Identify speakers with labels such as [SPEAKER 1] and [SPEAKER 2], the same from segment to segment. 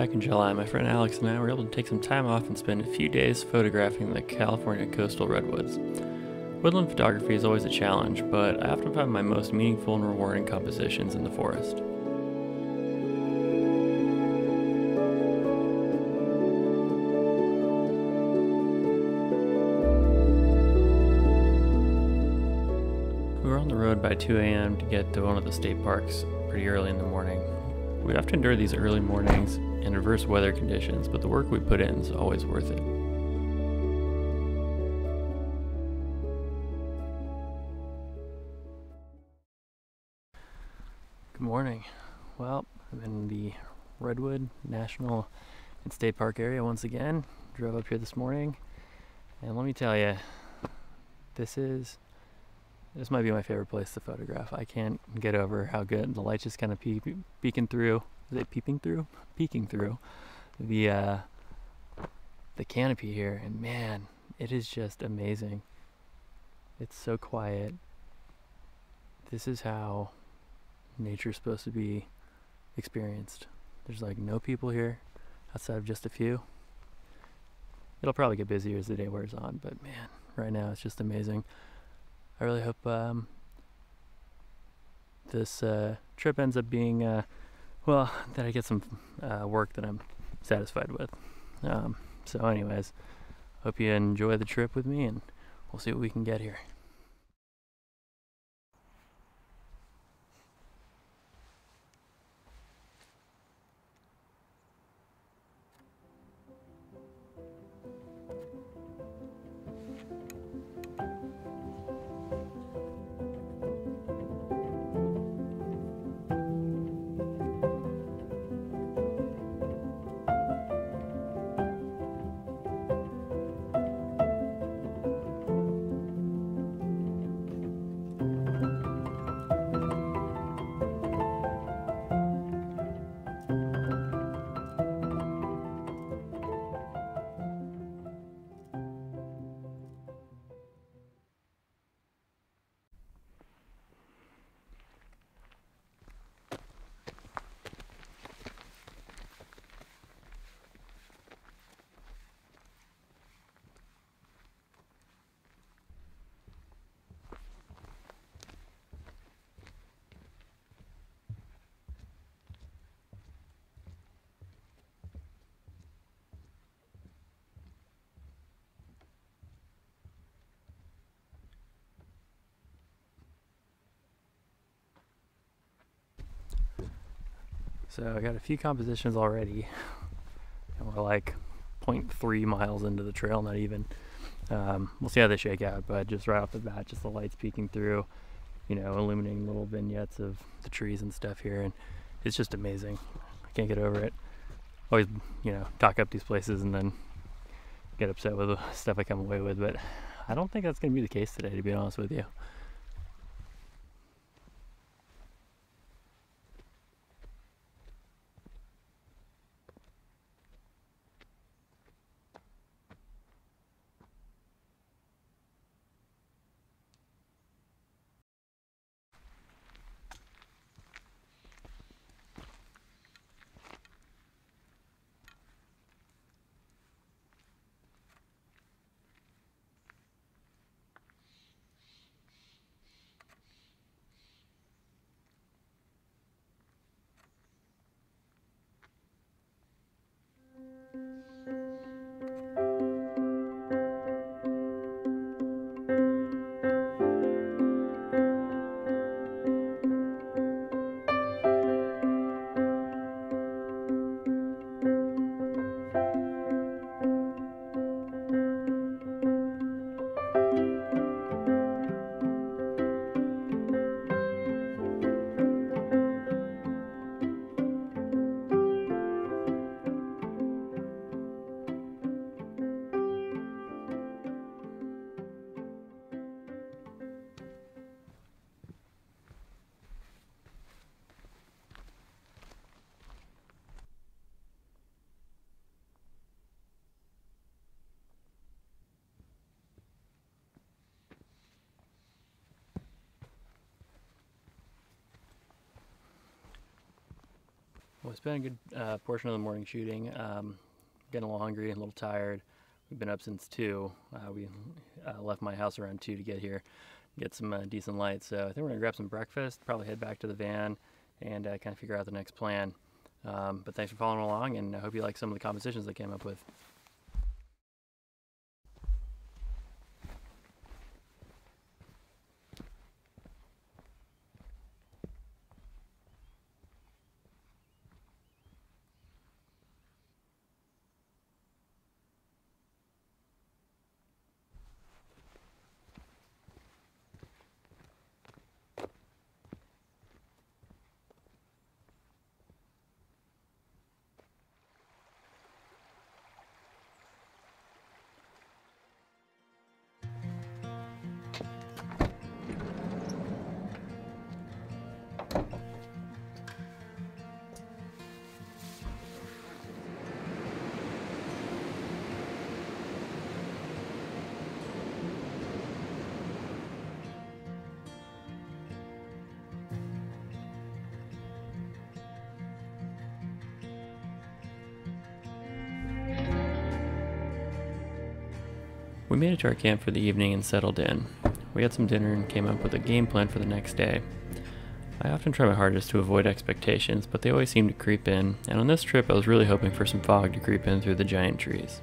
[SPEAKER 1] back in July, my friend Alex and I were able to take some time off and spend a few days photographing the California coastal redwoods. Woodland photography is always a challenge, but I often find my most meaningful and rewarding compositions in the forest. We were on the road by 2 a.m. to get to one of the state parks pretty early in the morning. We have to endure these early mornings and adverse weather conditions, but the work we put in is always worth it. Good morning. Well, I'm in the Redwood National and State Park area once again. Drove up here this morning, and let me tell you, this might be my favorite place to photograph. I can't get over how good the light's just kind of peeking through. Is it peeping through? Peeking through the canopy here, and man, it is just amazing. It's so quiet. This is how nature's supposed to be experienced. There's like no people here outside of just a few. It'll probably get busier as the day wears on, but man, right now it's just amazing. I really hope this trip ends up being, that I get some work that I'm satisfied with. So anyways, hope you enjoy the trip with me, and we'll see what we can get here. So I got a few compositions already, and we're like 0.3 miles into the trail, not even. We'll see how they shake out, but just right off the bat, just the lights peeking through, illuminating little vignettes of the trees and stuff here, and it's just amazing. I can't get over it. Always, talk up these places and then get upset with the stuff I come away with, but I don't think that's going to be the case today, to be honest with you. Well, it's been a good portion of the morning shooting. Getting a little hungry and a little tired. We've been up since 2. We left my house around 2 to get here, get some decent light. So I think we're going to grab some breakfast, probably head back to the van, and kind of figure out the next plan. But thanks for following along, and I hope you like some of the compositions I came up with. We made it to our camp for the evening and settled in. We had some dinner and came up with a game plan for the next day. I often try my hardest to avoid expectations, but they always seem to creep in, and on this trip I was really hoping for some fog to creep in through the giant trees.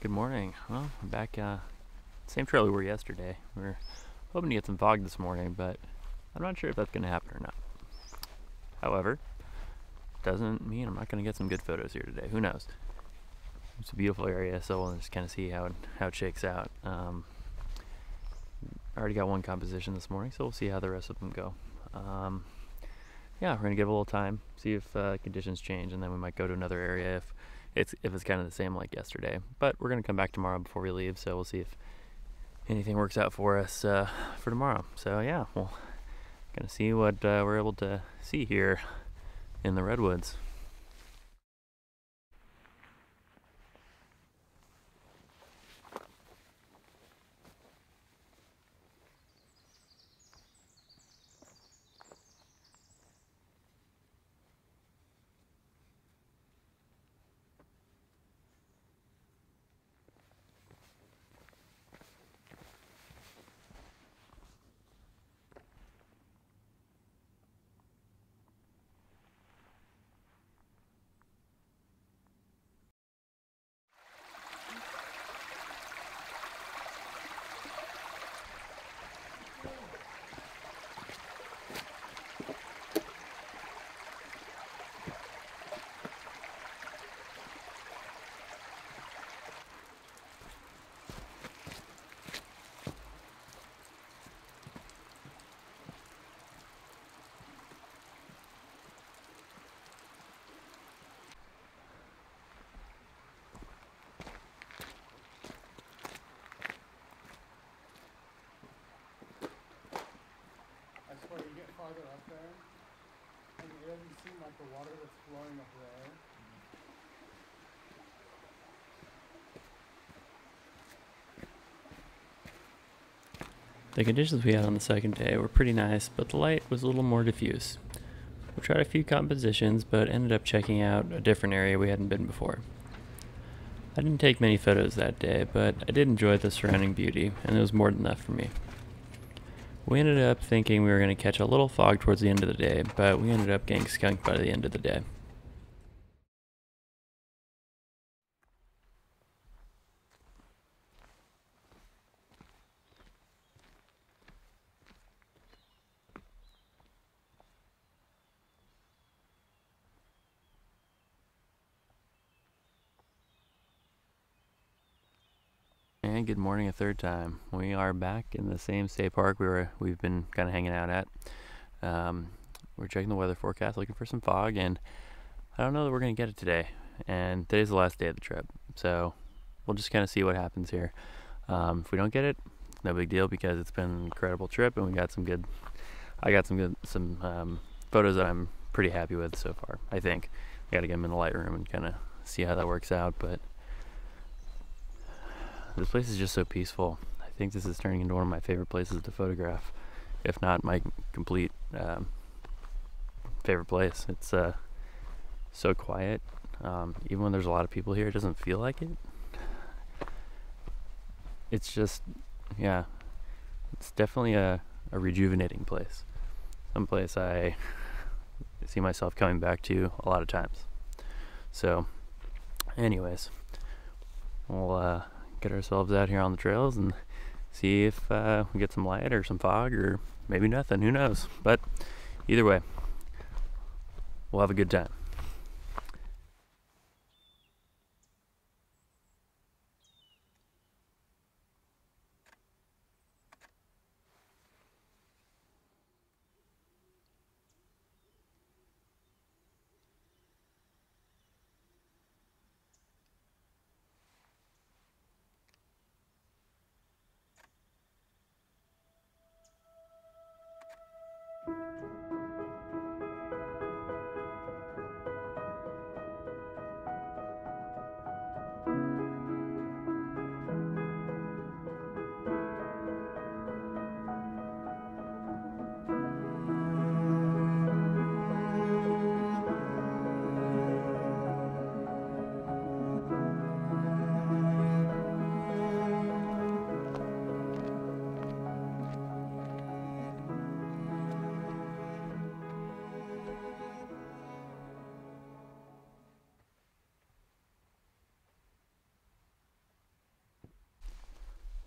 [SPEAKER 1] Good morning. Well, I'm back, same trail we were yesterday. We were hoping to get some fog this morning, but I'm not sure if that's going to happen or not. However, doesn't mean I'm not going to get some good photos here today. Who knows? It's a beautiful area, so we'll just kind of see how it shakes out. I already got one composition this morning, so we'll see how the rest of them go. Yeah, we're going to give it a little time, see if conditions change, and then we might go to another area if it's kind of the same like yesterday. But we're going to come back tomorrow before we leave, so we'll see if anything works out for us for tomorrow. So yeah, we'll going to see what we're able to see here in the Redwoods.
[SPEAKER 2] Where you get farther up there, and it doesn't seem like the water that's flowing up there.
[SPEAKER 1] The conditions we had on the second day were pretty nice, but the light was a little more diffuse. We tried a few compositions, but ended up checking out a different area we hadn't been before. I didn't take many photos that day, but I did enjoy the surrounding beauty, and it was more than enough for me. We ended up thinking we were going to catch a little fog towards the end of the day, but we ended up getting skunked by the end of the day. And good morning a third time. We are back in the same state park we've been kind of hanging out at. We're checking the weather forecast, looking for some fog, and I don't know that we're going to get it today. And today's the last day of the trip, so we'll just kind of see what happens here. If we don't get it, it's no big deal because it's been an incredible trip, and I got some photos that I'm pretty happy with so far. I think I got to get them in the Lightroom and kind of see how that works out, but this place is just so peaceful. I think this is turning into one of my favorite places to photograph, if not my complete favorite place. It's so quiet. Even when there's a lot of people here, it doesn't feel like it. It's just, yeah, it's definitely a rejuvenating place. Some place I see myself coming back to a lot of times. So, anyways, we'll get ourselves out here on the trails and see if we get some light or some fog or maybe nothing. Who knows? But either way, we'll have a good time.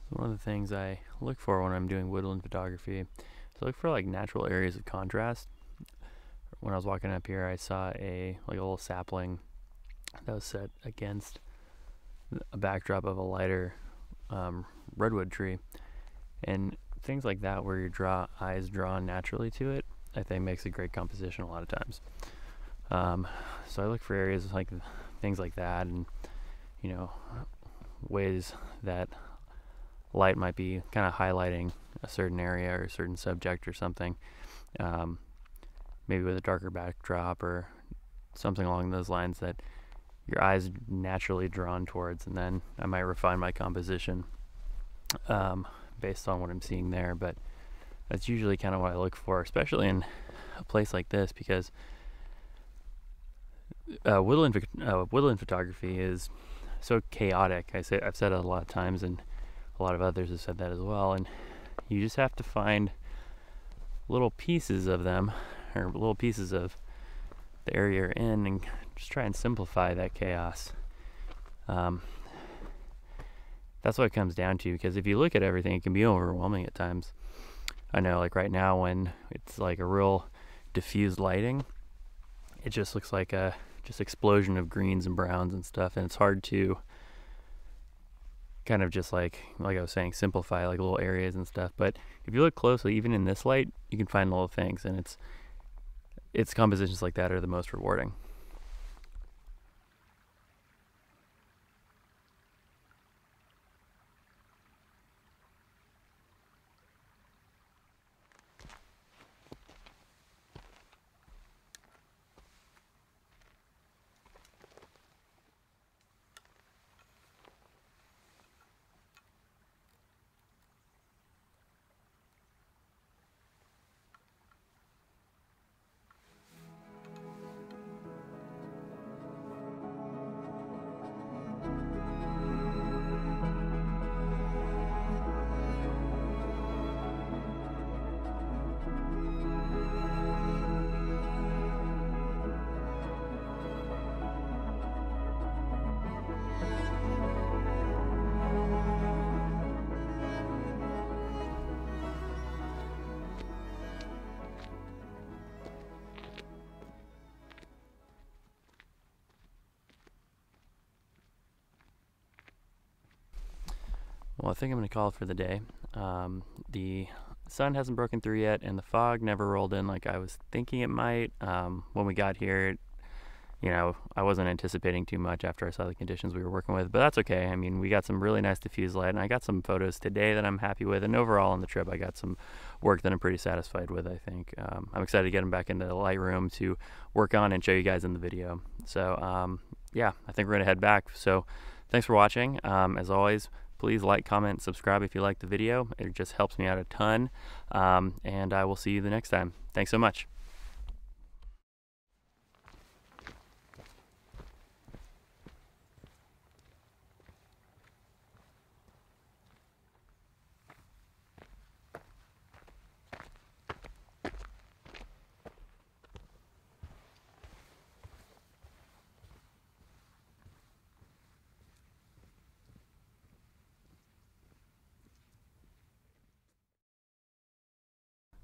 [SPEAKER 1] One of the things I look for when I'm doing woodland photography is I look for like natural areas of contrast. When I was walking up here, I saw a little sapling that was set against a backdrop of a lighter redwood tree, and things like that where your eyes drawn naturally to it, I think makes a great composition a lot of times. So I look for areas like things like that, and ways that light might be kind of highlighting a certain area or a certain subject or something, maybe with a darker backdrop or something along those lines that your eyes naturally drawn towards, and then I might refine my composition based on what I'm seeing there. But that's usually kind of what I look for, especially in a place like this, because woodland photography is so chaotic. I've said it a lot of times, and a lot of others have said that as well, and you just have to find little pieces of them, or little pieces of the area you're in, and just try and simplify that chaos. That's what it comes down to, because if you look at everything, it can be overwhelming at times. I know, like right now, when it's like a real diffused lighting, it just looks like a just explosion of greens and browns and stuff, and it's hard to kind of just like I was saying, simplify like little areas and stuff. But if you look closely, even in this light, you can find little things, and it's compositions like that are the most rewarding. well, I think I'm going to call it for the day. The sun hasn't broken through yet, and the fog never rolled in like I was thinking it might. When we got here, you know, I wasn't anticipating too much after I saw the conditions we were working with, but that's okay. I mean, we got some really nice diffuse light, and I got some photos today that I'm happy with, and overall on the trip, I got some work that I'm pretty satisfied with, I think. I'm excited to get them back into the Lightroom to work on and show you guys in the video. So, yeah, I think we're going to head back. So, thanks for watching. As always, please like, comment, subscribe if you like the video. It just helps me out a ton, and I will see you the next time. Thanks so much.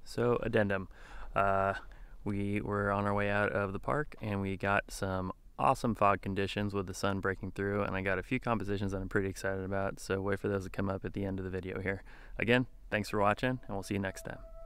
[SPEAKER 1] So, addendum. We were on our way out of the park and we got some awesome fog conditions with the sun breaking through, and I got a few compositions that I'm pretty excited about, so wait for those to come up at the end of the video here. Again, thanks for watching, and we'll see you next time.